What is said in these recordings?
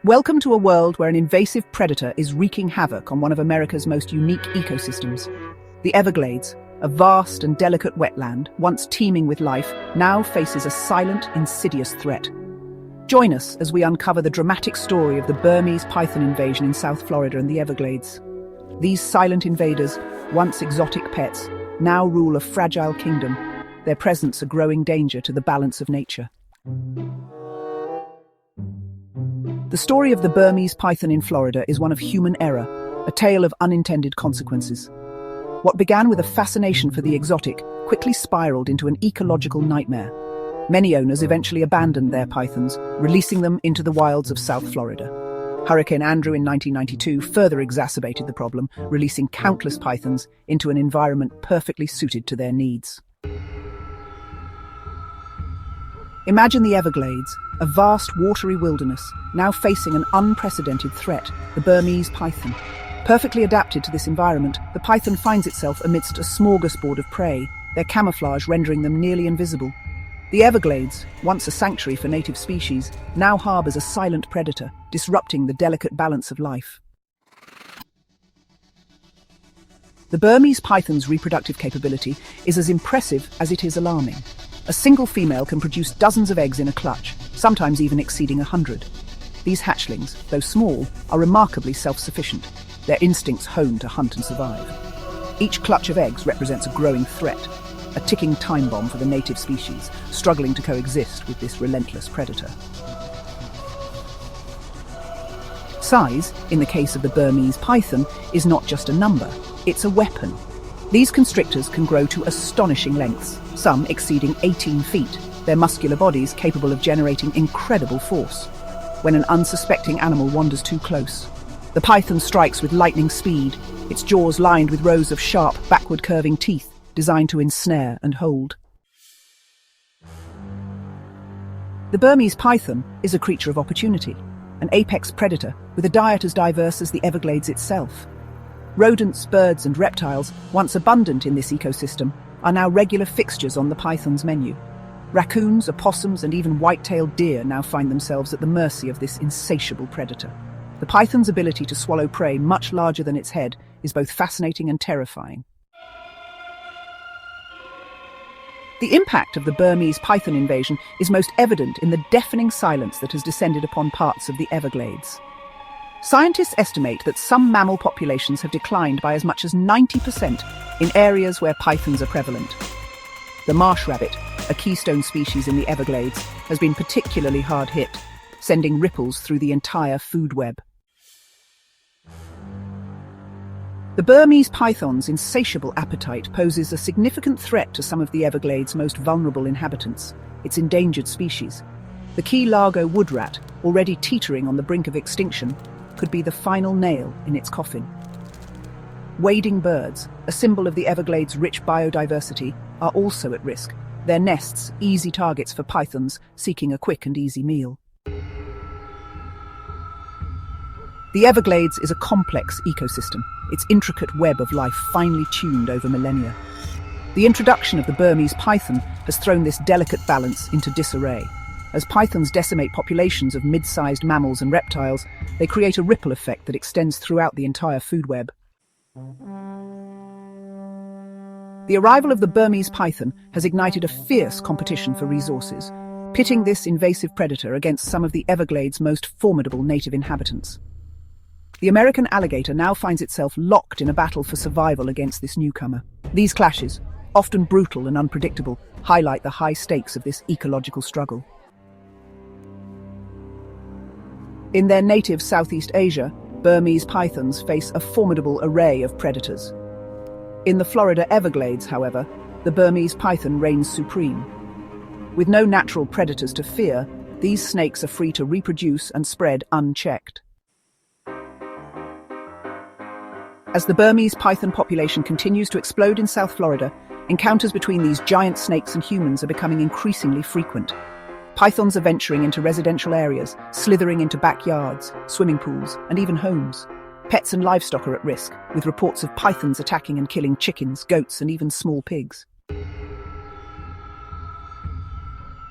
Welcome to a world where an invasive predator is wreaking havoc on one of America's most unique ecosystems. The Everglades, a vast and delicate wetland, once teeming with life, now faces a silent, insidious threat. Join us as we uncover the dramatic story of the Burmese python invasion in South Florida and the Everglades. These silent invaders, once exotic pets, now rule a fragile kingdom, their presence a growing danger to the balance of nature. The story of the Burmese python in Florida is one of human error, a tale of unintended consequences. What began with a fascination for the exotic quickly spiraled into an ecological nightmare. Many owners eventually abandoned their pythons, releasing them into the wilds of South Florida. Hurricane Andrew in 1992 further exacerbated the problem, releasing countless pythons into an environment perfectly suited to their needs. Imagine the Everglades, a vast watery wilderness, now facing an unprecedented threat, the Burmese python. Perfectly adapted to this environment, the python finds itself amidst a smorgasbord of prey, their camouflage rendering them nearly invisible. The Everglades, once a sanctuary for native species, now harbors a silent predator, disrupting the delicate balance of life. The Burmese python's reproductive capability is as impressive as it is alarming. A single female can produce dozens of eggs in a clutch, sometimes even exceeding 100. These hatchlings, though small, are remarkably self-sufficient, their instincts honed to hunt and survive. Each clutch of eggs represents a growing threat, a ticking time bomb for the native species, struggling to coexist with this relentless predator. Size, in the case of the Burmese python, is not just a number, it's a weapon. These constrictors can grow to astonishing lengths, some exceeding 18 feet, their muscular bodies capable of generating incredible force. When an unsuspecting animal wanders too close, the python strikes with lightning speed, its jaws lined with rows of sharp, backward-curving teeth designed to ensnare and hold. The Burmese python is a creature of opportunity, an apex predator with a diet as diverse as the Everglades itself. Rodents, birds and reptiles, once abundant in this ecosystem, are now regular fixtures on the python's menu. Raccoons, opossums and even white-tailed deer now find themselves at the mercy of this insatiable predator. The python's ability to swallow prey much larger than its head is both fascinating and terrifying. The impact of the Burmese python invasion is most evident in the deafening silence that has descended upon parts of the Everglades. Scientists estimate that some mammal populations have declined by as much as 90% in areas where pythons are prevalent. The marsh rabbit, a keystone species in the Everglades, has been particularly hard hit, sending ripples through the entire food web. The Burmese python's insatiable appetite poses a significant threat to some of the Everglades' most vulnerable inhabitants, its endangered species. The key Largo wood rat, already teetering on the brink of extinction, could be the final nail in its coffin. Wading birds, a symbol of the Everglades' rich biodiversity, are also at risk, their nests easy targets for pythons seeking a quick and easy meal. The Everglades is a complex ecosystem, its intricate web of life finely tuned over millennia. The introduction of the Burmese python has thrown this delicate balance into disarray. As pythons decimate populations of mid-sized mammals and reptiles, they create a ripple effect that extends throughout the entire food web. The arrival of the Burmese python has ignited a fierce competition for resources, pitting this invasive predator against some of the Everglades' most formidable native inhabitants. The American alligator now finds itself locked in a battle for survival against this newcomer. These clashes, often brutal and unpredictable, highlight the high stakes of this ecological struggle. In their native Southeast Asia, Burmese pythons face a formidable array of predators. In the Florida Everglades, however, the Burmese python reigns supreme. With no natural predators to fear, these snakes are free to reproduce and spread unchecked. As the Burmese python population continues to explode in South Florida, encounters between these giant snakes and humans are becoming increasingly frequent. Pythons are venturing into residential areas, slithering into backyards, swimming pools, and even homes. Pets and livestock are at risk, with reports of pythons attacking and killing chickens, goats, and even small pigs.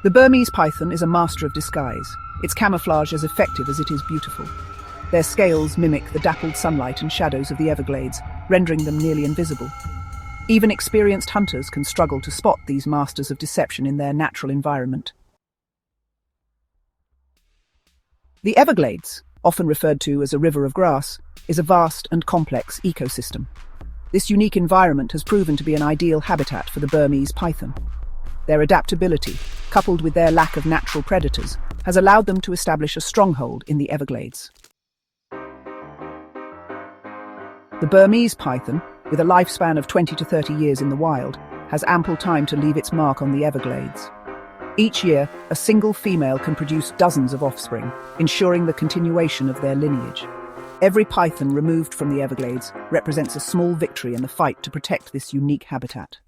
The Burmese python is a master of disguise, its camouflage as effective as it is beautiful. Their scales mimic the dappled sunlight and shadows of the Everglades, rendering them nearly invisible. Even experienced hunters can struggle to spot these masters of deception in their natural environment. The Everglades, often referred to as a river of grass, is a vast and complex ecosystem. This unique environment has proven to be an ideal habitat for the Burmese python. Their adaptability, coupled with their lack of natural predators, has allowed them to establish a stronghold in the Everglades. The Burmese python, with a lifespan of 20 to 30 years in the wild, has ample time to leave its mark on the Everglades. Each year, a single female can produce dozens of offspring, ensuring the continuation of their lineage. Every python removed from the Everglades represents a small victory in the fight to protect this unique habitat.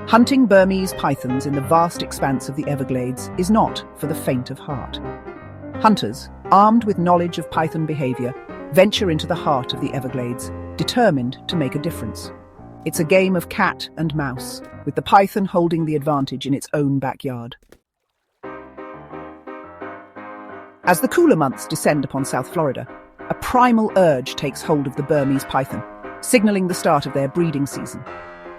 Hunting Burmese pythons in the vast expanse of the Everglades is not for the faint of heart. Hunters, armed with knowledge of python behavior, venture into the heart of the Everglades, determined to make a difference. It's a game of cat and mouse, with the python holding the advantage in its own backyard. As the cooler months descend upon South Florida, a primal urge takes hold of the Burmese python, signaling the start of their breeding season.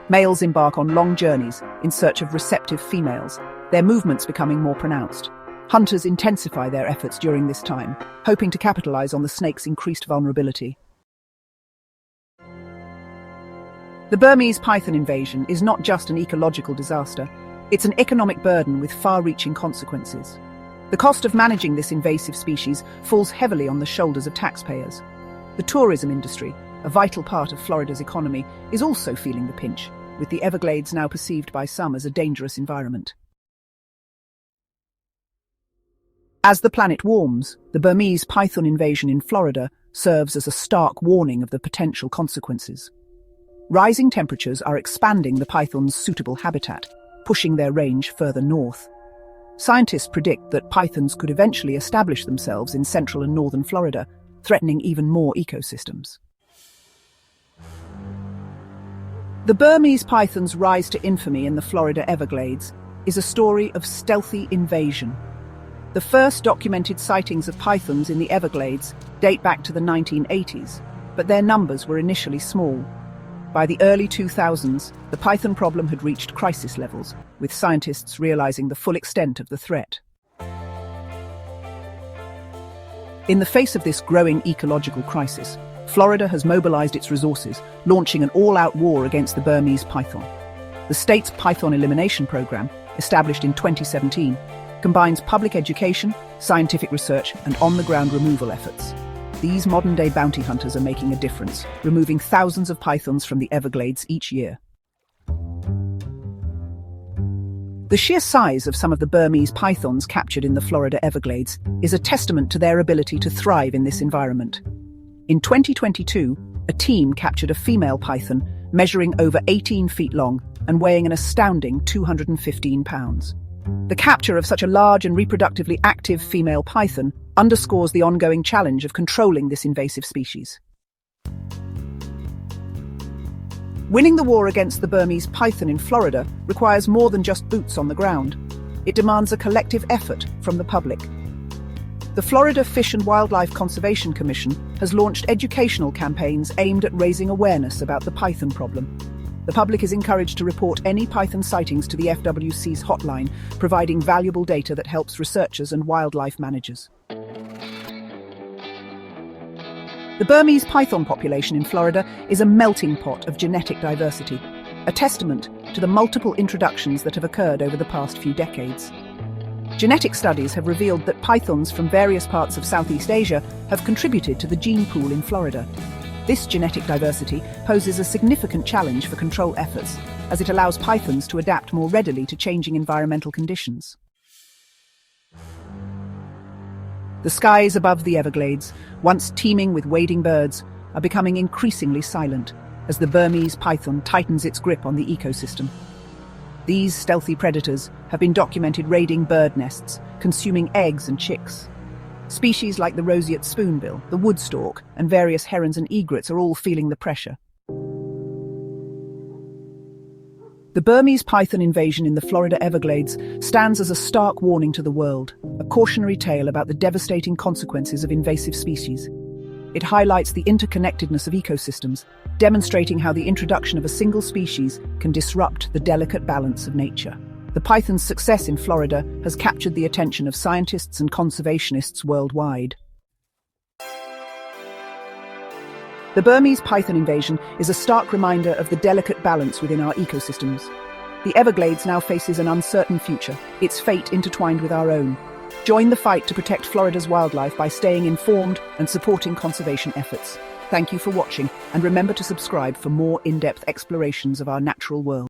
Males embark on long journeys in search of receptive females, their movements becoming more pronounced. Hunters intensify their efforts during this time, hoping to capitalize on the snake's increased vulnerability. The Burmese python invasion is not just an ecological disaster, it's an economic burden with far-reaching consequences. The cost of managing this invasive species falls heavily on the shoulders of taxpayers. The tourism industry, a vital part of Florida's economy, is also feeling the pinch, with the Everglades now perceived by some as a dangerous environment. As the planet warms, the Burmese python invasion in Florida serves as a stark warning of the potential consequences. Rising temperatures are expanding the python's suitable habitat, pushing their range further north. Scientists predict that pythons could eventually establish themselves in central and northern Florida, threatening even more ecosystems. The Burmese python's rise to infamy in the Florida Everglades is a story of stealthy invasion. The first documented sightings of pythons in the Everglades date back to the 1980s, but their numbers were initially small. By the early 2000s, the python problem had reached crisis levels, with scientists realizing the full extent of the threat. In the face of this growing ecological crisis, Florida has mobilized its resources, launching an all-out war against the Burmese python. The state's Python Elimination Program, established in 2017, combines public education, scientific research, and on-the-ground removal efforts. These modern-day bounty hunters are making a difference, removing thousands of pythons from the Everglades each year. The sheer size of some of the Burmese pythons captured in the Florida Everglades is a testament to their ability to thrive in this environment. In 2022, a team captured a female python measuring over 18 feet long and weighing an astounding 215 pounds. The capture of such a large and reproductively active female python underscores the ongoing challenge of controlling this invasive species. Winning the war against the Burmese python in Florida requires more than just boots on the ground. It demands a collective effort from the public. The Florida Fish and Wildlife Conservation Commission has launched educational campaigns aimed at raising awareness about the python problem. The public is encouraged to report any python sightings to the FWC's hotline, providing valuable data that helps researchers and wildlife managers. The Burmese python population in Florida is a melting pot of genetic diversity, a testament to the multiple introductions that have occurred over the past few decades. Genetic studies have revealed that pythons from various parts of Southeast Asia have contributed to the gene pool in Florida. This genetic diversity poses a significant challenge for control efforts, as it allows pythons to adapt more readily to changing environmental conditions. The skies above the Everglades, once teeming with wading birds, are becoming increasingly silent as the Burmese python tightens its grip on the ecosystem. These stealthy predators have been documented raiding bird nests, consuming eggs and chicks. Species like the roseate spoonbill, the woodstork, and various herons and egrets are all feeling the pressure. The Burmese python invasion in the Florida Everglades stands as a stark warning to the world, a cautionary tale about the devastating consequences of invasive species. It highlights the interconnectedness of ecosystems, demonstrating how the introduction of a single species can disrupt the delicate balance of nature. The python's success in Florida has captured the attention of scientists and conservationists worldwide. The Burmese python invasion is a stark reminder of the delicate balance within our ecosystems. The Everglades now faces an uncertain future, its fate intertwined with our own. Join the fight to protect Florida's wildlife by staying informed and supporting conservation efforts. Thank you for watching, and remember to subscribe for more in-depth explorations of our natural world.